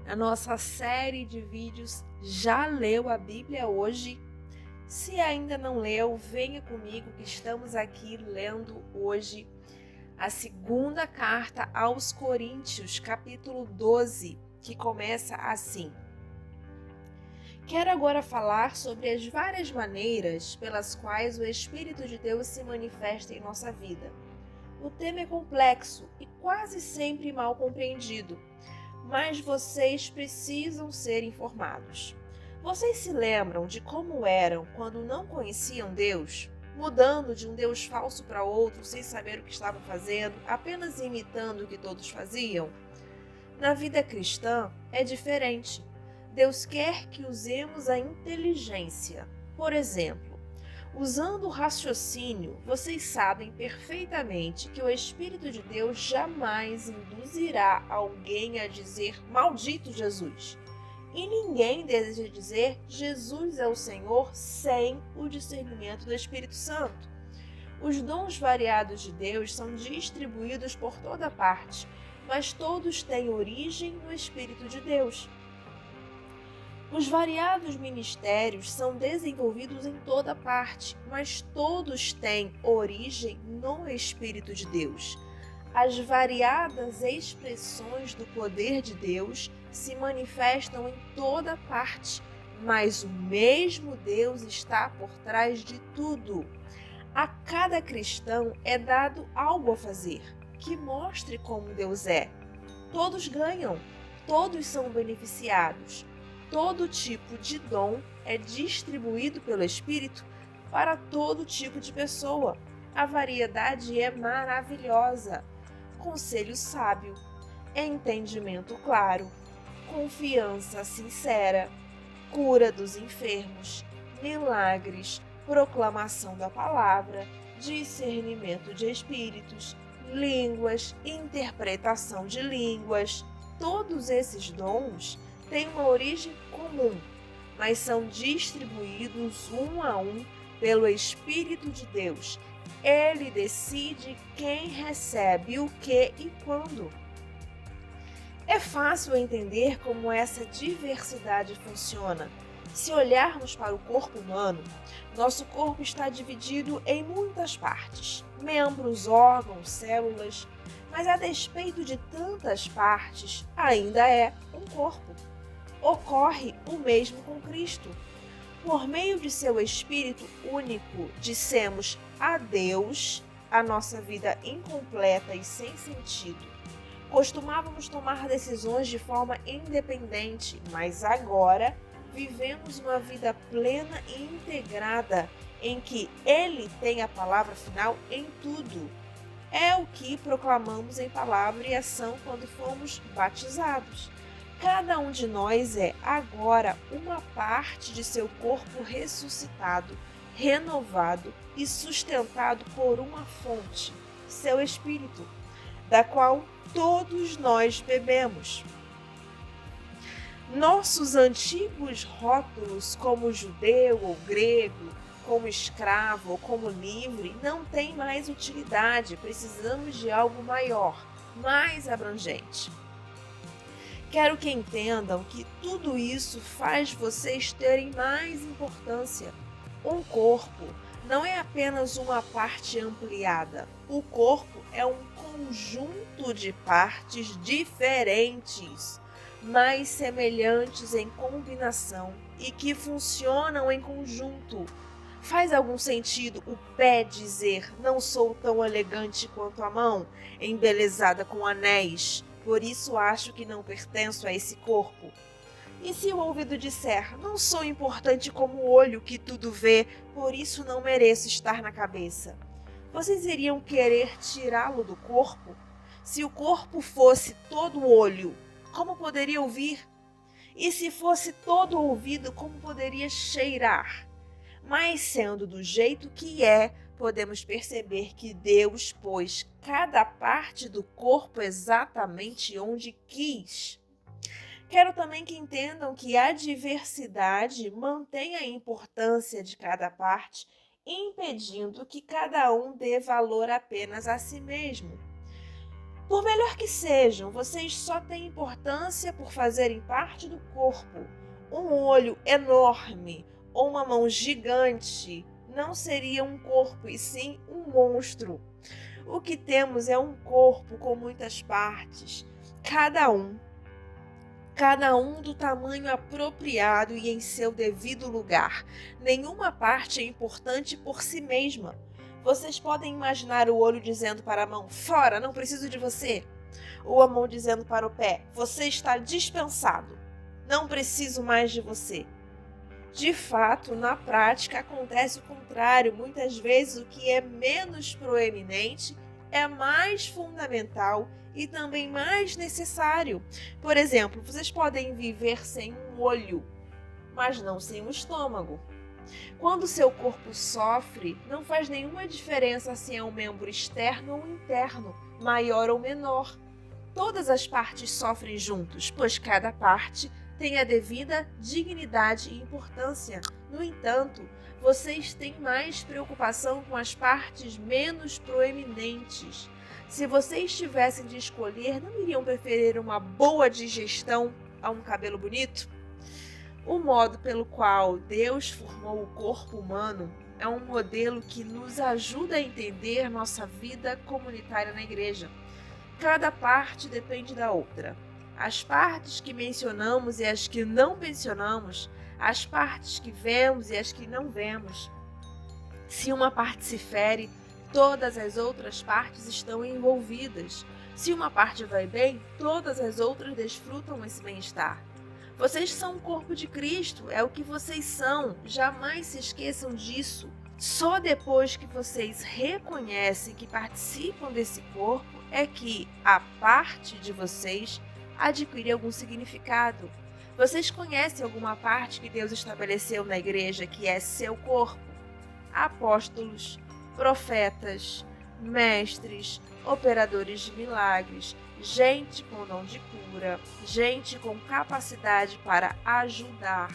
A nossa série de vídeos Já Leu a Bíblia Hoje? Se ainda não leu, venha comigo que estamos aqui lendo hoje a segunda carta aos Coríntios, capítulo 12, que começa assim. Quero agora falar sobre as várias maneiras pelas quais o Espírito de Deus se manifesta em nossa vida. O tema é complexo e quase sempre mal compreendido, mas vocês precisam ser informados. Vocês se lembram de como eram quando não conheciam Deus? Mudando de um Deus falso para outro sem saber o que estavam fazendo, apenas imitando o que todos faziam? Na vida cristã é diferente. Deus quer que usemos a inteligência. Por exemplo, usando o raciocínio, vocês sabem perfeitamente que o Espírito de Deus jamais induzirá alguém a dizer "Maldito Jesus". E ninguém deseja dizer "Jesus é o Senhor" sem o discernimento do Espírito Santo. Os dons variados de Deus são distribuídos por toda parte, mas todos têm origem no Espírito de Deus. Os variados ministérios são desenvolvidos em toda parte, mas todos têm origem no Espírito de Deus. As variadas expressões do poder de Deus se manifestam em toda parte, mas o mesmo Deus está por trás de tudo. A cada cristão é dado algo a fazer, que mostre como Deus é. Todos ganham, todos são beneficiados. Todo tipo de dom é distribuído pelo Espírito para todo tipo de pessoa. A variedade é maravilhosa. Conselho sábio, entendimento claro, confiança sincera, cura dos enfermos, milagres, proclamação da palavra, discernimento de espíritos, línguas, interpretação de línguas. Todos esses dons têm uma origem comum, mas são distribuídos um a um pelo Espírito de Deus. Ele decide quem recebe o que e quando. É fácil entender como essa diversidade funciona. Se olharmos para o corpo humano, nosso corpo está dividido em muitas partes, membros, órgãos, células, mas a despeito de tantas partes, ainda é um corpo. Ocorre o mesmo com Cristo. Por meio de seu Espírito único, dissemos adeus à nossa vida incompleta e sem sentido. Costumávamos tomar decisões de forma independente, mas agora vivemos uma vida plena e integrada, em que Ele tem a palavra final em tudo. É o que proclamamos em palavra e ação quando fomos batizados. Cada um de nós é agora uma parte de seu corpo ressuscitado, renovado e sustentado por uma fonte, seu Espírito, da qual todos nós bebemos. Nossos antigos rótulos como judeu ou grego, como escravo ou como livre, não têm mais utilidade. Precisamos de algo maior, mais abrangente. Quero que entendam que tudo isso faz vocês terem mais importância. Um corpo não é apenas uma parte ampliada. O corpo é um conjunto de partes diferentes, mas semelhantes em combinação e que funcionam em conjunto. Faz algum sentido o pé dizer "não sou tão elegante quanto a mão, embelezada com anéis, por isso acho que não pertenço a esse corpo"? E se o ouvido disser "não sou importante como o olho que tudo vê, por isso não mereço estar na cabeça"? Vocês iriam querer tirá-lo do corpo? Se o corpo fosse todo olho, como poderia ouvir? E se fosse todo ouvido, como poderia cheirar? Mas sendo do jeito que é, podemos perceber que Deus pôs cada parte do corpo exatamente onde quis. Quero também que entendam que a diversidade mantém a importância de cada parte impedindo que cada um dê valor apenas a si mesmo. Por melhor que sejam, vocês só têm importância por fazerem parte do corpo. Um olho enorme ou uma mão gigante não seria um corpo, e sim um monstro. O que temos é um corpo com muitas partes, cada um do tamanho apropriado e em seu devido lugar. Nenhuma parte é importante por si mesma. Vocês podem imaginar o olho dizendo para a mão: fora, não preciso de você. Ou a mão dizendo para o pé: você está dispensado, não preciso mais de você. De fato, na prática, acontece o contrário. Muitas vezes o que é menos proeminente é mais fundamental e também mais necessário. Por exemplo, vocês podem viver sem um olho, mas não sem um estômago. Quando seu corpo sofre, não faz nenhuma diferença se é um membro externo ou interno, maior ou menor. Todas as partes sofrem juntos, pois cada parte tem a devida dignidade e importância. No entanto, vocês têm mais preocupação com as partes menos proeminentes. Se vocês tivessem de escolher, não iriam preferir uma boa digestão a um cabelo bonito? O modo pelo qual Deus formou o corpo humano é um modelo que nos ajuda a entender nossa vida comunitária na igreja. Cada parte depende da outra. As partes que mencionamos e as que não mencionamos, as partes que vemos e as que não vemos. Se uma parte se fere, todas as outras partes estão envolvidas. Se uma parte vai bem, todas as outras desfrutam esse bem-estar. Vocês são o corpo de Cristo, é o que vocês são, jamais se esqueçam disso. Só depois que vocês reconhecem que participam desse corpo é que a parte de vocês adquire algum significado. Vocês conhecem alguma parte que Deus estabeleceu na igreja que é seu corpo? Apóstolos, profetas, mestres, operadores de milagres, gente com dom de cura, gente com capacidade para ajudar,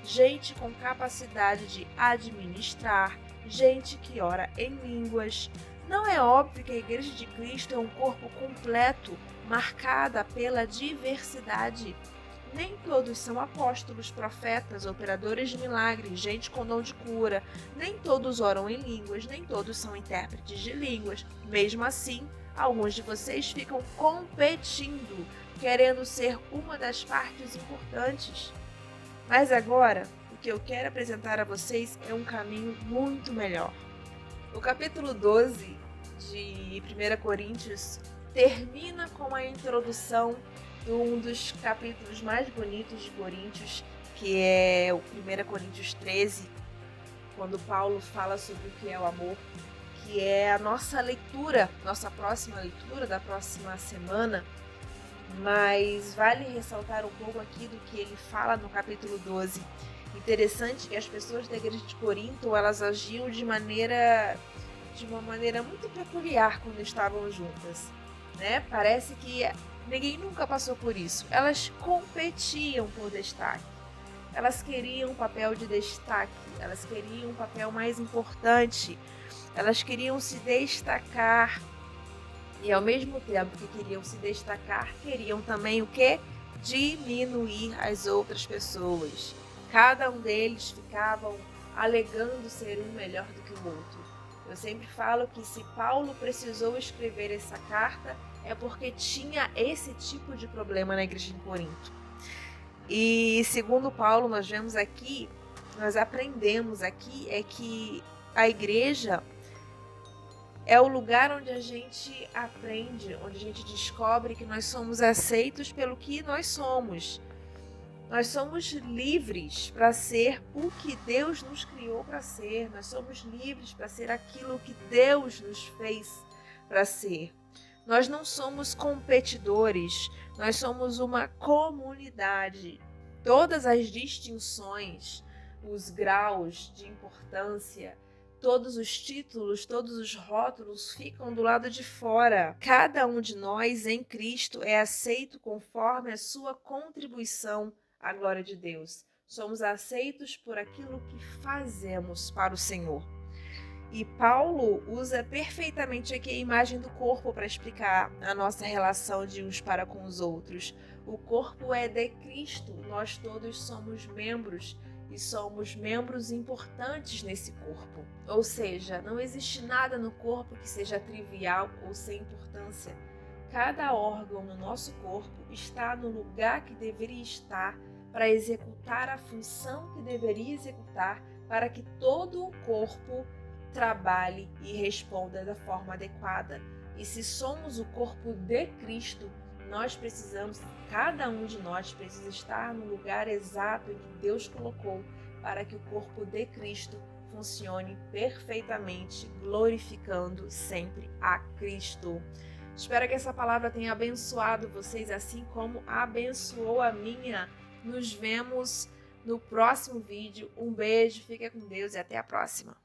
gente com capacidade de administrar, gente que ora em línguas. Não é óbvio que a Igreja de Cristo é um corpo completo, marcada pela diversidade. Nem todos são apóstolos, profetas, operadores de milagres, gente com dom de cura. Nem todos oram em línguas, nem todos são intérpretes de línguas. Mesmo assim, alguns de vocês ficam competindo, querendo ser uma das partes importantes. Mas agora, o que eu quero apresentar a vocês é um caminho muito melhor. O capítulo 12 de 1 Coríntios termina com a introdução de um dos capítulos mais bonitos de Coríntios, que é o 1 Coríntios 13, quando Paulo fala sobre o que é o amor, que é a nossa leitura, nossa próxima leitura da próxima semana. Mas vale ressaltar um pouco aqui do que ele fala no capítulo 12. Interessante que as pessoas da igreja de Corinto, elas agiam de uma maneira muito peculiar quando estavam juntas, né? Parece que ninguém nunca passou por isso. Elas competiam por destaque. Elas queriam um papel de destaque, elas queriam um papel mais importante. Elas queriam se destacar. E ao mesmo tempo que queriam se destacar, queriam também o quê? Diminuir as outras pessoas. Cada um deles ficavam alegando ser um melhor do que o outro. Eu sempre falo que se Paulo precisou escrever essa carta é porque tinha esse tipo de problema na igreja de Corinto. E segundo Paulo, nós aprendemos aqui é que a igreja é o lugar onde a gente aprende, onde a gente descobre que nós somos aceitos pelo que nós somos. Nós somos livres para ser o que Deus nos criou para ser. Nós somos livres para ser aquilo que Deus nos fez para ser. Nós não somos competidores, nós somos uma comunidade. Todas as distinções, os graus de importância, todos os títulos, todos os rótulos ficam do lado de fora. Cada um de nós em Cristo é aceito conforme a sua contribuição à glória de Deus. Somos aceitos por aquilo que fazemos para o Senhor. E Paulo usa perfeitamente aqui a imagem do corpo para explicar a nossa relação de uns para com os outros. O corpo é de Cristo, nós todos somos membros e somos membros importantes nesse corpo. Ou seja, não existe nada no corpo que seja trivial ou sem importância. Cada órgão no nosso corpo está no lugar que deveria estar para executar a função que deveria executar para que todo o corpo trabalhe e responda da forma adequada. E se somos o corpo de Cristo, cada um de nós precisa estar no lugar exato em que Deus colocou para que o corpo de Cristo funcione perfeitamente, glorificando sempre a Cristo. Espero que essa palavra tenha abençoado vocês, assim como abençoou a minha. Nos vemos no próximo vídeo. Um beijo, fica com Deus e até a próxima.